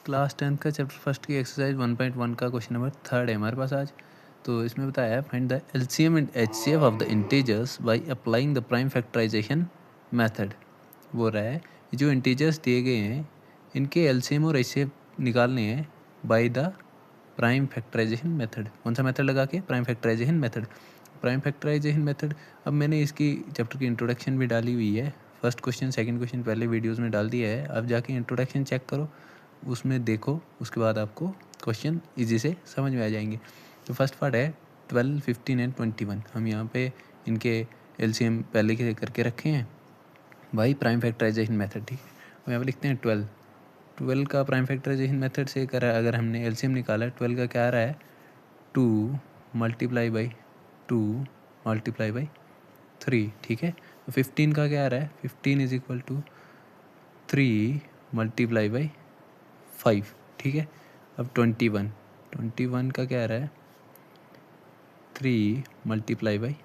Class 10th का chapter first की exercise 1.1 का क्वेश्चन नंबर 3 है हमारे पास आज। तो इसमें बताया है find the LCM and HCF of the integers by applying the prime factorisation method. वो रहा है जो इंटीजर्स दिए गए हैं इनके एलसीएम और एचसीएफ निकालने हैं by the prime factorisation method. कौन सा मेथड लगा के? Prime factorisation method. Prime factorisation method, अब मैंने इसकी चैप्टर की इंट्रोडक्शन भी डाली हुई है। फर्स्ट क्वेश्चन सेकंड क्वेश्चन पहले वीडियोस में डाल दिया है, अब जाके इंट्रोडक्शन चेक करो, उसमें देखो, उसके बाद आपको क्वेश्चन इजी से समझ में आ जाएंगे। तो फर्स्ट पार्ट है 12, 15 एंड 21। हम यहाँ पे इनके एलसीएम पहले के करके रखे हैं बाई प्राइम फैक्टराइजेशन मेथड, ठीक है। अब यहाँ पे लिखते हैं 12 का प्राइम फैक्टराइजेशन मेथड से करा, अगर हमने एलसीएम निकाला है 12 का क्या आ रहा है 2 मल्टीप्लाई बाई 2 मल्टीप्लाई बाई 3, ठीक है। तो 15 का क्या आ रहा है 15 is equal to 3 multiply by 5, ठीक है। अब 21 का क्या आ रहा है 3 मल्टीप्लाई बाई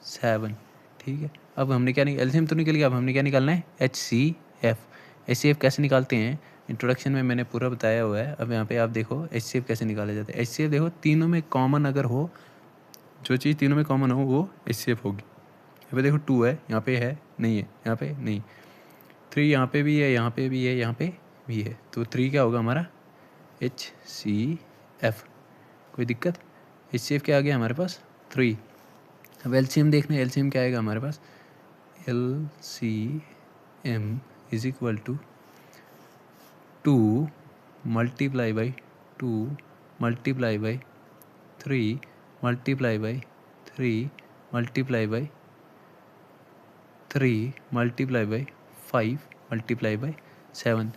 7, ठीक है। अब हमने क्या एलसीएम तो निकल गया, अब हमने क्या निकालना है एचसीएफ कैसे निकालते हैं इंट्रोडक्शन में मैंने पूरा बताया हुआ है। अब यहाँ पे आप देखो एचसीएफ कैसे निकाला जाता है। एचसीएफ देखो तीनों में कॉमन अगर हो, जो चीज़ तीनों में कॉमन हो वो एचसीएफ होगी। यहाँ पे देखो 2 है, यहाँ पे है नहीं है, यहाँ पे नहीं, 3 यहाँ पे भी है, यहाँ पे भी है, यहाँ पे भी है, तो 3 क्या होगा हमारा HCF। कोई दिक्कत? HCF क्या आ गया हमारे पास 3। अब एलसीएम देखना, एलसीएम क्या आएगा हमारे पास LCM is equal to 2 multiply by 2 multiply by 3 multiply by 3 multiply by 3 multiply by 5 multiply by 7,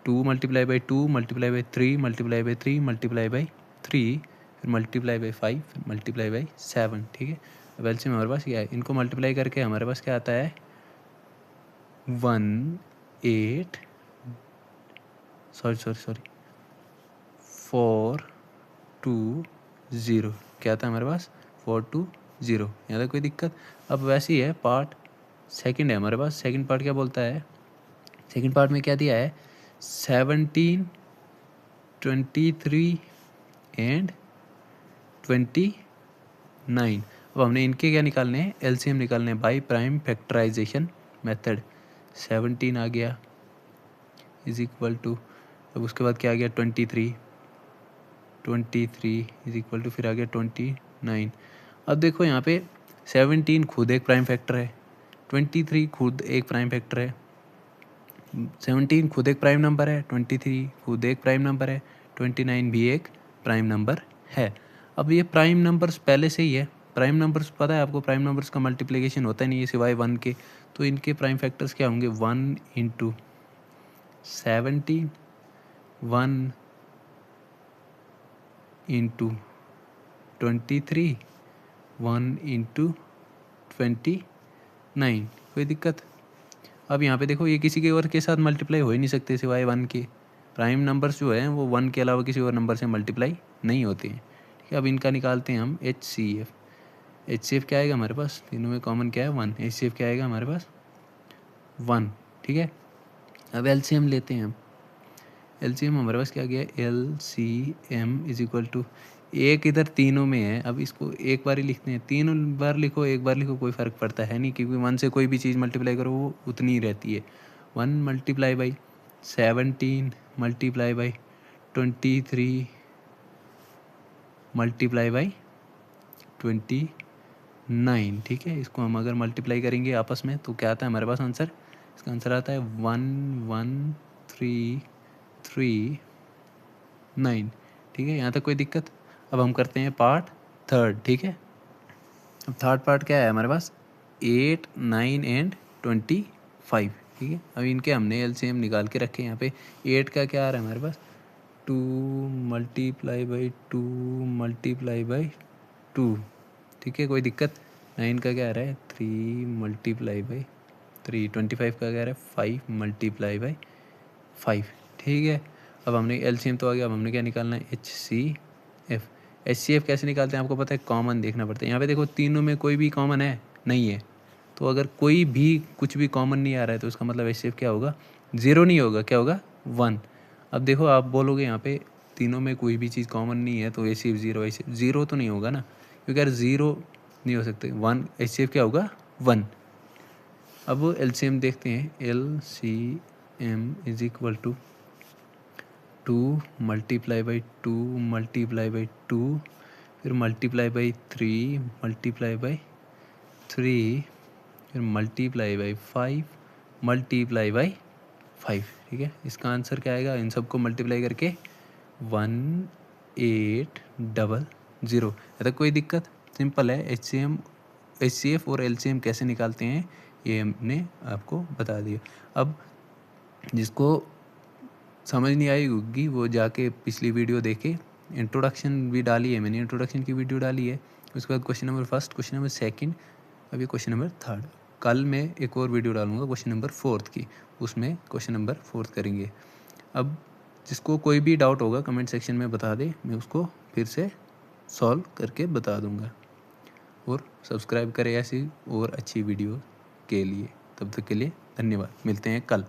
2 multiply by 2 multiply by 3 multiply by 3 multiply by 3, फिर मल्टीप्लाई बाई 5, फिर मल्टीप्लाई बाई 7, ठीक है। अब एलसीएम हमारे पास क्या है, इनको मल्टीप्लाई करके हमारे पास क्या आता है 420, क्या आता है हमारे पास 420। यहाँ तक कोई दिक्कत? अब वैसे ही है पार्ट सेकंड है हमारे पास। सेकंड पार्ट क्या बोलता है, सेकंड पार्ट में क्या दिया है 17, 23 एंड 29। अब हमने इनके क्या निकालने हैं एलसीएम निकालने हैं बाई प्राइम फैक्टराइजेशन मेथड। 17 आ गया इज इक्वल टू, अब उसके बाद क्या आ गया 23 इज इक्वल टू, फिर आ गया 29। अब देखो यहाँ पे 17 खुद एक प्राइम फैक्टर है, 23 खुद एक प्राइम फैक्टर है, 17 खुद एक प्राइम नंबर है, 23 खुद एक प्राइम नंबर है, 29 भी एक प्राइम नंबर है। अब ये प्राइम नंबर्स पहले से ही है, प्राइम नंबर्स पता है आपको, प्राइम नंबर्स का मल्टीप्लिकेशन होता नहीं है सिवाय 1 के। तो इनके प्राइम फैक्टर्स क्या होंगे 1 इंटू 17, 1 इंटू 23, 1 इंटू 29। कोई दिक्कत? अब यहाँ पे देखो ये किसी के और के साथ मल्टीप्लाई हो ही नहीं सकते सिवाय 1 के। प्राइम नंबर्स जो हैं वो 1 के अलावा किसी और नंबर से मल्टीप्लाई नहीं होते हैं, ठीक है। अब इनका निकालते हैं हम HCF क्या आएगा हमारे पास, तीनों में कॉमन क्या है 1, HCF क्या आएगा हमारे पास 1, ठीक है। अब एलसीएम लेते हैं हम, एलसीएम हमारे पास क्या गया LCM इज इक्वल टू, एक इधर तीनों में है, अब इसको एक बार ही लिखते हैं, 3 बार लिखो एक बार लिखो कोई फ़र्क पड़ता है नहीं, क्योंकि 1 से कोई भी चीज़ मल्टीप्लाई करो वो उतनी ही रहती है। 1 multiply by 17 multiply by 23 multiply by 29, ठीक है। इसको हम अगर मल्टीप्लाई करेंगे आपस में तो क्या आता है हमारे पास आंसर, इसका आंसर आता है 1139, ठीक है। यहाँ तक कोई दिक्कत? अब हम करते हैं पार्ट थर्ड, ठीक है। अब थर्ड पार्ट क्या है हमारे पास 8, 9 एंड 25, ठीक है। अब इनके हमने एलसीएम निकाल के रखे। यहाँ पे 8 का क्या आ रहा है हमारे पास 2 मल्टीप्लाई बाई 2 मल्टीप्लाई बाई 2, ठीक है। कोई दिक्कत? 9 का क्या आ रहा है 3 मल्टीप्लाई बाई 3, 25 का क्या आ रहा है 5 मल्टीप्लाई बाई 5, ठीक है। अब हमने एलसीएम तो आ गया, अब हमने क्या निकालना है HCF कैसे निकालते हैं आपको पता है, कॉमन देखना पड़ता है। यहाँ पे देखो तीनों में कोई भी कॉमन है नहीं है, तो अगर कोई भी कुछ भी कॉमन नहीं आ रहा है तो उसका मतलब HCF क्या होगा 0 नहीं होगा, क्या होगा 1। अब देखो आप बोलोगे यहाँ पे तीनों में कोई भी चीज़ कॉमन नहीं है तो HCF 0, HCF 0 तो नहीं होगा ना, क्योंकि यार 0 नहीं हो सकते। 1 HCF क्या होगा 1। अब LCM देखते हैं, LCM is equal to 2 multiply by 2 multiply by 2 फिर मल्टीप्लाई बाई 3 मल्टीप्लाई बाई 3 फिर मल्टीप्लाई बाई 5 मल्टीप्लाई बाई 5। ठीक है, इसका आंसर क्या आएगा, इन सबको मल्टीप्लाई करके 1800। ऐसा कोई दिक्कत, सिंपल है। HCF और LCM कैसे निकालते हैं ये हमने आपको बता दिया। अब जिसको समझ नहीं आई होगी वो जाके पिछली वीडियो देखे, इंट्रोडक्शन भी डाली है मैंने, इंट्रोडक्शन की वीडियो डाली है। उसके बाद question number first, question number second, अभी क्वेश्चन नंबर थर्ड। कल मैं एक और वीडियो डालूंगा क्वेश्चन नंबर फोर्थ की, उसमें क्वेश्चन नंबर फोर्थ करेंगे। अब जिसको कोई भी डाउट होगा कमेंट सेक्शन में बता दे, मैं उसको फिर से सॉल्व करके बता दूंगा। और सब्सक्राइब करें ऐसी और अच्छी वीडियो के लिए। तब तक के लिए धन्यवाद, मिलते हैं कल।